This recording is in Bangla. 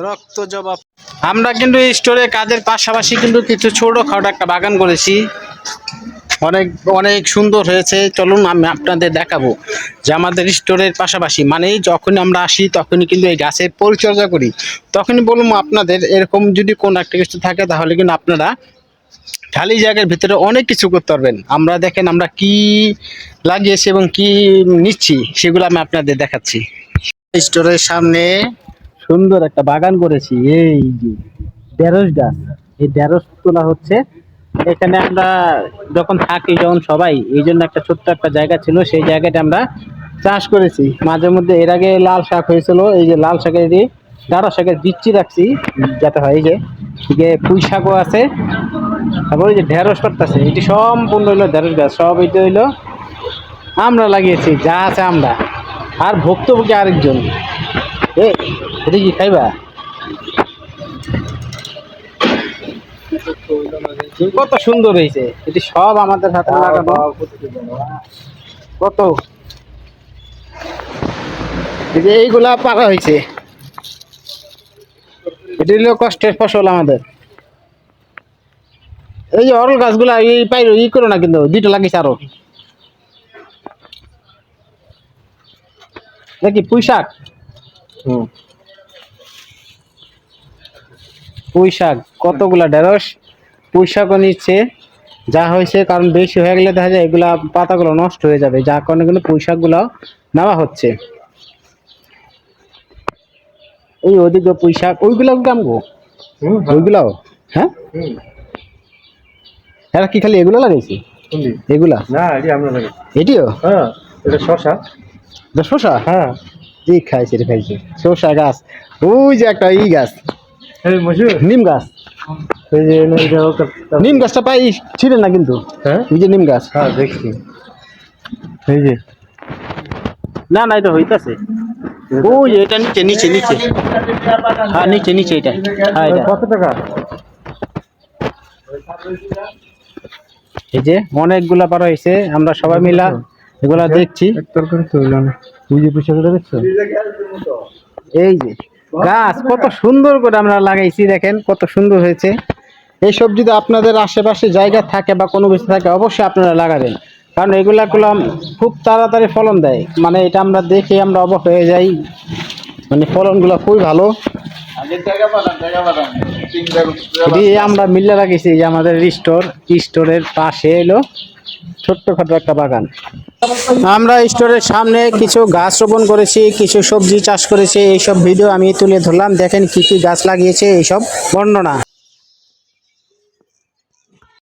রক্ত জবাব। আমরা কিন্তু স্টোরে কাজের পাশাপাশি কিন্তু কিছু ছোটখাটো একটা বাগান করেছি, অনেক অনেক সুন্দর হয়েছে। চলুন আমি আপনাদের দেখাবো যে আমাদের স্টোরের পাশাপাশি মানে যখন আমরা আসি তখনই কিন্তু এই গাছের পরিচর্যা করি। তখনই বলবো আপনাদের এরকম যদি কোনো একটা কিছু থাকে তাহলে কিন্তু আপনারা খালি জায়গার ভিতরে অনেক কিছু করতে পারবেন। আমরা দেখেন আমরা কি লাগিয়েছি এবং কি নিচ্ছি সেগুলো আমি আপনাদের দেখাচ্ছি। স্টোরের সামনে সুন্দর একটা বাগান করেছি, এই যে ঢেঁড়স গাছ, এই ঢেঁড়স তোলা হচ্ছে। এখানে আমরা যখন থাকি যখন সবাই, এই জন্য একটা ছোট্ট একটা জায়গা ছিল, সেই জায়গাটা আমরা চাষ করেছি। মাঝে মধ্যে এর আগে লাল শাক হয়েছিল, এই যে লাল শাকের ডাঁড়া শাকের বিচি রাখছি যাতে হয়। এই যে পুঁই শাকও আছে, তারপরে যে ঢেঁড়স করতেছে, এটি সম্পূর্ণ হইলো ঢেঁড়স গাছ, সব এটা হইলো আমরা লাগিয়েছি, যা আছে আমরা। আর ভুক্তভোগী আরেকজন। এটা কি খাইবা? কত সুন্দর হয়েছে, এটি সব আমাদের হাতে লাগানো। কত এই যে এইগুলা পাকা হয়েছে, এটি হলো কষ্টের ফসল আমাদের। এই যে অরল গাছগুলা এই পাইরো ই করো না, কিন্তু দুইটা লাগিয়েছে আরো। দেখি পুঁই শাক, পুঁই শাক কতগুলা ঢেঁড়স, পুঁই শাকও নিচ্ছে। যা হয়েছে কারণ বেশি হয়ে গেলে দেখা যায় এগুলা পাতাগুলো নষ্ট হয়ে যাবে, যার কারণে কিন্তু পুঁই শাকগুলো নেওয়া হচ্ছে। ওই ওদিকে পুঁই শাক, ওইগুলাও কামবো, ওইগুলাও। হ্যাঁ, এরা কি খালি এগুলো লাগাইছি? এগুলা না, এটি আমরা লাগাই। এটিও? হ্যাঁ, এটা শশা। এটা শসা? হ্যাঁ, এই খাইছে রে, খাইছে শসা গাছ। ওই যে একটা ই গাছ, এই মজুর, নিম গাছ। এই যে নিম গাছটা পাই ছিল না কিন্তু। হ্যাঁ, এই যে নিম গাছ। হ্যাঁ দেখছি। এই যে না না, এটা হইতাছে। ওই যে এটা নিচে নিচে নিচে, হ্যাঁ নিচে নিচে, এটা হ্যাঁ এটা। কত টাকা? এই যে অনেকগুলা পারা হয়েছে, আমরা সবাই মিলা এগুলা দেখছি। তরকারি তো হইল না। তুই যে পয়সাগুলো দেখছো, এই যে গাছ কত সুন্দর করে আমরা লাগাইছি, দেখেন কত সুন্দর হয়েছে। এইসব যদি আপনাদের আশেপাশে জায়গা থাকে বা কোনো কিছু থাকে অবশ্যই আপনারা লাগাবেন, কারণ এগুলা খুব তাড়াতাড়ি ফলন দেয়। মানে এটা আমরা দেখে আমরা অবাক হয়ে যাই, মানে ফলনগুলো খুবই ভালো। এটি আমরা মিল্লা লাগিয়েছি, যে আমাদের স্টোরের পাশে এলো ছোট্টখাটো একটা বাগান। আমরা স্টোরের সামনে কিছু গাছ রোপণ করেছি, কিছু সবজি চাষ করেছি, এইসব ভিডিও আমি তুলে ধরলাম। দেখেন কি কি গাছ লাগিয়েছে, এইসব বর্ণনা।